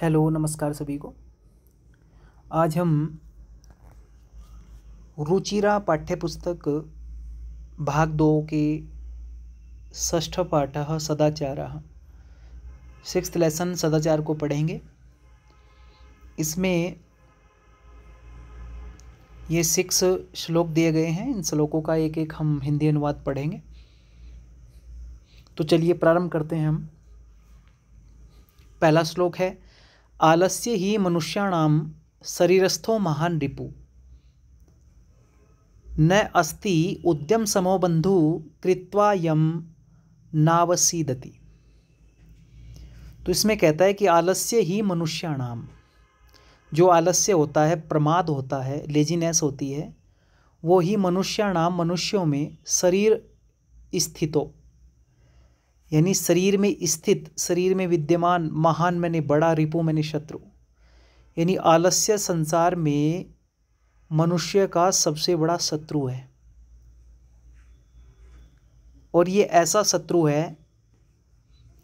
Hello नमस्कार सभी को। आज हम रुचिरा पाठ्यपुस्तक भाग 2 के षष्ठ पाठः सदाचारः सिक्स्थ लेसन सदाचार को पढ़ेंगे। इसमें ये 6 श्लोक दिए गए हैं। इन श्लोकों का एक एक हम हिंदी अनुवाद पढ़ेंगे। तो चलिए प्रारंभ करते हैं हम। पहला श्लोक है, आलस्य ही मनुष्याणाम शरीरस्थो महान रिपु न अस्ति उद्यम समो बंधु कृत्वा यम नावसीदति। तो इसमें कहता है कि आलस्य ही मनुष्याणाम, जो आलस्य होता है, प्रमाद होता है, लेजीनेस होती है, वो ही मनुष्याणाम, मनुष्यों में शरीर स्थितो, यानी शरीर में स्थित, शरीर में विद्यमान, महान मैंने बड़ा, रिपु मैंने शत्रु, यानी आलस्य संसार में मनुष्य का सबसे बड़ा शत्रु है। और ये ऐसा शत्रु है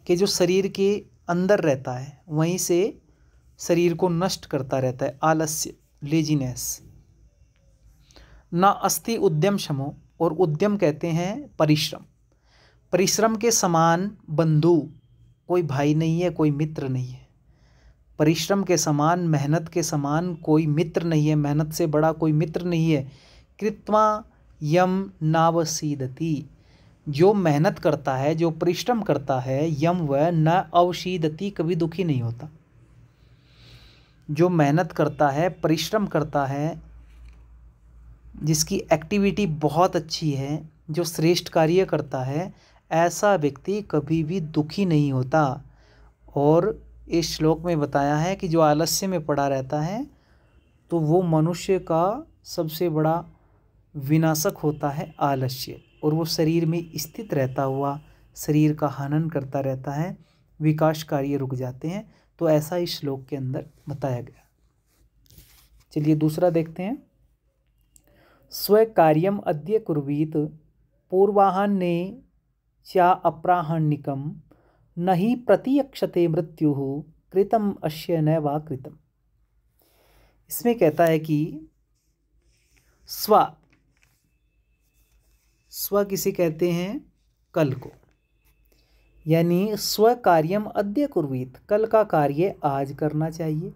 कि जो शरीर के अंदर रहता है, वहीं से शरीर को नष्ट करता रहता है। आलस्य, लेजीनेस। न अस्ति उद्यम शमो, और उद्यम कहते हैं परिश्रम। परिश्रम के समान बंधु कोई भाई नहीं है, कोई मित्र नहीं है। परिश्रम के समान, मेहनत के समान कोई मित्र नहीं है, मेहनत से बड़ा कोई मित्र नहीं है। कृत्वा यम नावसीदति, जो मेहनत करता है, जो परिश्रम करता है, यम वह न अवसीदति, कभी दुखी नहीं होता। जो मेहनत करता है, परिश्रम करता है, जिसकी एक्टिविटी बहुत अच्छी है, जो श्रेष्ठ कार्य करता है, ऐसा व्यक्ति कभी भी दुखी नहीं होता। और इस श्लोक में बताया है कि जो आलस्य में पड़ा रहता है तो वो मनुष्य का सबसे बड़ा विनाशक होता है आलस्य, और वो शरीर में स्थित रहता हुआ शरीर का हनन करता रहता है, विकास कार्य रुक जाते हैं। तो ऐसा इस श्लोक के अंदर बताया गया। चलिए दूसरा देखते हैं। स्व कार्यम अद्य कुर्वीत पूर्वाह्ने चा अपराह्निकम नहि प्रतीयक्षते मृत्यु कृतम अस्य न वा कृतम। इसमें कहता है कि स्व किसे कहते हैं? कल को, यानी स्व कार्यम अद्य कुर्वीत, कल का कार्य आज करना चाहिए।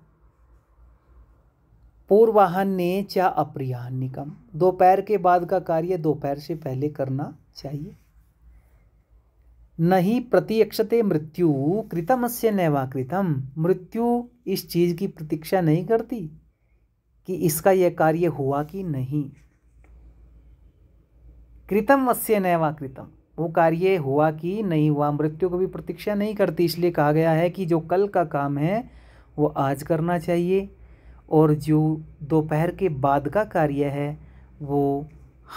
पूर्वाह्ने चा अपराह्निकम, दोपहर के बाद का कार्य दोपहर से पहले करना चाहिए। नहीं प्रतीक्षते मृत्यु कृतमस्य नैवा कृतम, मृत्यु इस चीज़ की प्रतीक्षा नहीं करती कि इसका यह कार्य हुआ कि नहीं। कृतम अस्य नैवा कृतम, वो कार्य हुआ कि नहीं हुआ, मृत्यु को भी प्रतीक्षा नहीं करती। इसलिए कहा गया है कि जो कल का काम है वो आज करना चाहिए, और जो दोपहर के बाद का कार्य है वो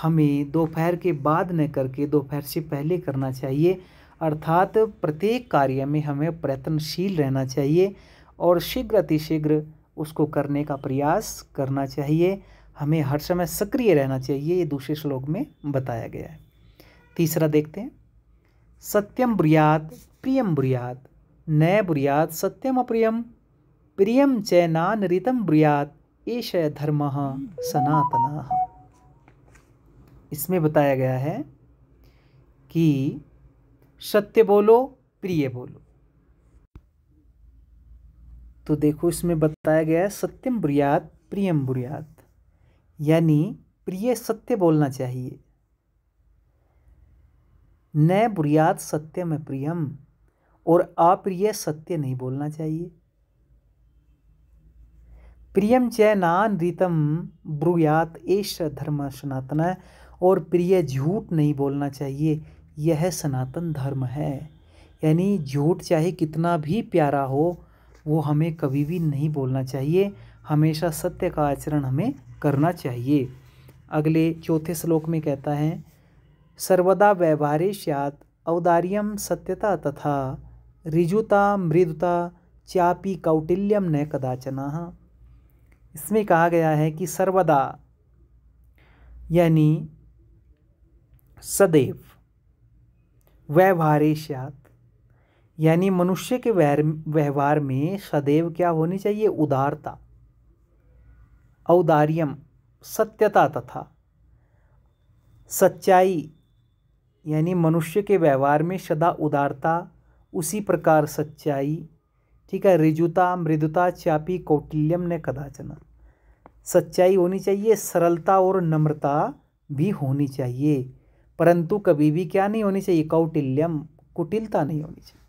हमें दोपहर के बाद न करके दोपहर से पहले करना चाहिए। अर्थात प्रत्येक कार्य में हमें प्रयत्नशील रहना चाहिए और शीघ्र अतिशीघ्र उसको करने का प्रयास करना चाहिए। हमें हर समय सक्रिय रहना चाहिए, ये दूसरे श्लोक में बताया गया है। तीसरा देखते हैं। सत्यम ब्रूयात् प्रियम ब्रूयात् न ब्रूयात् सत्यम अप्रियम प्रियम च नानृतं ब्रूयात् एष धर्मः सनातनः। इसमें बताया गया है कि सत्य बोलो, प्रिय बोलो। तो देखो इसमें बताया गया है सत्यम ब्रूयात् प्रियम ब्रूयात्, यानी प्रिय सत्य बोलना चाहिए। न ब्रूयात् सत्यम प्रियम, और अप्रिय सत्य नहीं बोलना चाहिए। प्रियम च नानृतं ब्रूयात् एष धर्म सनातन, और प्रिय झूठ नहीं बोलना चाहिए, यह सनातन धर्म है। यानी झूठ चाहे कितना भी प्यारा हो वो हमें कभी भी नहीं बोलना चाहिए, हमेशा सत्य का आचरण हमें करना चाहिए। अगले चौथे श्लोक में कहता है, सर्वदा व्यवहारे स्यात् औदार्यम सत्यता तथा ऋजुता मृदुता चापि कौटिल्यम न कदाचनः। इसमें कहा गया है कि सर्वदा यानी सदैव, व्यवहारे स्यात् यानी मनुष्य के व्यवहार में सदैव क्या होनी चाहिए, उदारता, सदैव क्या होनी चाहिए, उदारता, औदार्यम, सत्यता तथा सच्चाई। यानी मनुष्य के व्यवहार में सदा उदारता, उसी प्रकार सच्चाई, ठीक है। ऋजुता, मृदुता चापी कौटिल्यम ने कदाचन, सच्चाई होनी चाहिए, सरलता और नम्रता भी होनी चाहिए, परंतु कभी भी क्या नहीं होनी चाहिए, कौटिल्यम, कुटिलता नहीं होनी चाहिए।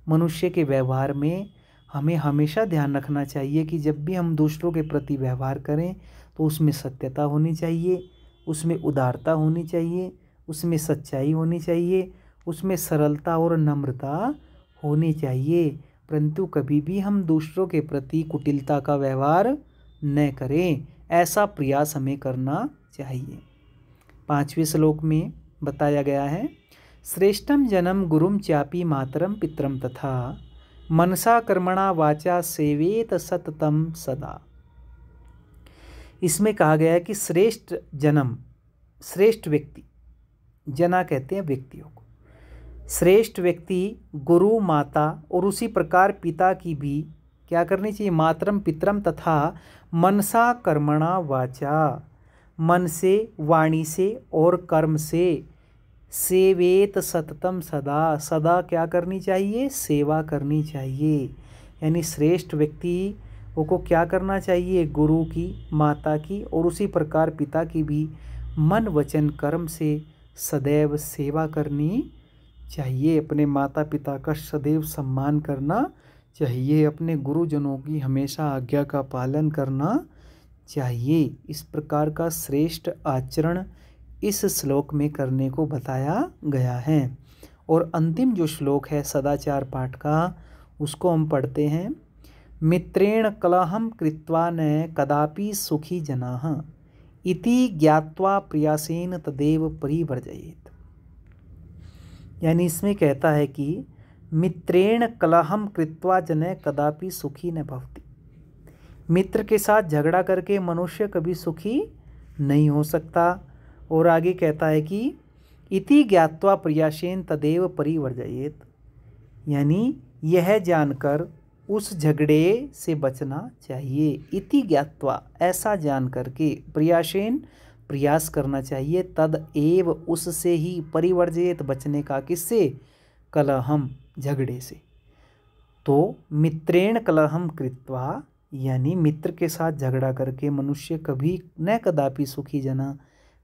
मनुष्य के व्यवहार में हमें हमेशा ध्यान रखना चाहिए कि जब भी हम दूसरों के प्रति व्यवहार करें तो उसमें सत्यता होनी चाहिए, उसमें उदारता होनी चाहिए, उसमें सच्चाई होनी चाहिए, उसमें सरलता और नम्रता होनी चाहिए, परंतु कभी भी हम दूसरों के प्रति कुटिलता का व्यवहार न करें, ऐसा प्रयास हमें करना चाहिए। 5वें श्लोक में बताया गया है, श्रेष्ठम जन्म गुरुम चापी मातरम पितरम तथा मनसा कर्मणा वाचा सेवेत सततम सदा। इसमें कहा गया है कि श्रेष्ठ जन्म, श्रेष्ठ व्यक्ति, जना कहते हैं व्यक्तियों को, श्रेष्ठ व्यक्ति गुरु, माता और उसी प्रकार पिता की भी क्या करनी चाहिए, मातरम पितरम तथा मनसा कर्मणा वाचा, मन से, वाणी से और कर्म से, सेवेत सततम सदा, सदा क्या करनी चाहिए, सेवा करनी चाहिए। यानी श्रेष्ठ व्यक्ति को क्या करना चाहिए, गुरु की, माता की और उसी प्रकार पिता की भी मन वचन कर्म से सदैव सेवा करनी चाहिए। अपने माता पिता का सदैव सम्मान करना चाहिए, अपने गुरुजनों की हमेशा आज्ञा का पालन करना चाहिए। इस प्रकार का श्रेष्ठ आचरण इस श्लोक में करने को बताया गया है। और अंतिम जो श्लोक है सदाचार पाठ का, उसको हम पढ़ते हैं, मित्रेण कलहम कृत्वा न कदापि सुखी जनाः इति ज्ञात्वा प्रयासेन तदेव परिवर्जयेत्। यानी इसमें कहता है कि मित्रेण कलहम कृत्वा जन कदापि सुखी न भवति, मित्र के साथ झगड़ा करके मनुष्य कभी सुखी नहीं हो सकता। और आगे कहता है कि इति ज्ञात्वा प्रयासेन तदेव परिवर्जयेत्, यानी यह जानकर उस झगड़े से बचना चाहिए। इति ज्ञात्वा, ऐसा जान करके, प्रयासेन, प्रयास करना चाहिए, तद एव, उससे ही, परिवर्जयेत्, बचने का, किससे, कलहम, झगड़े से। तो मित्रेण कलहम कृत्वा, यानी मित्र के साथ झगड़ा करके मनुष्य कभी न कदापि सुखी जना,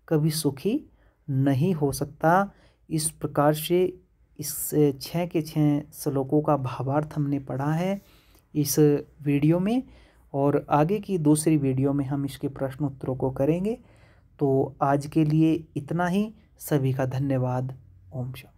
कभी सुखी नहीं हो सकता। इस प्रकार से इस 6 के 6 श्लोकों का भावार्थ हमने पढ़ा है इस वीडियो में, और आगे की दूसरी वीडियो में हम इसके प्रश्न उत्तरों को करेंगे। तो आज के लिए इतना ही। सभी का धन्यवाद। ओम शांति।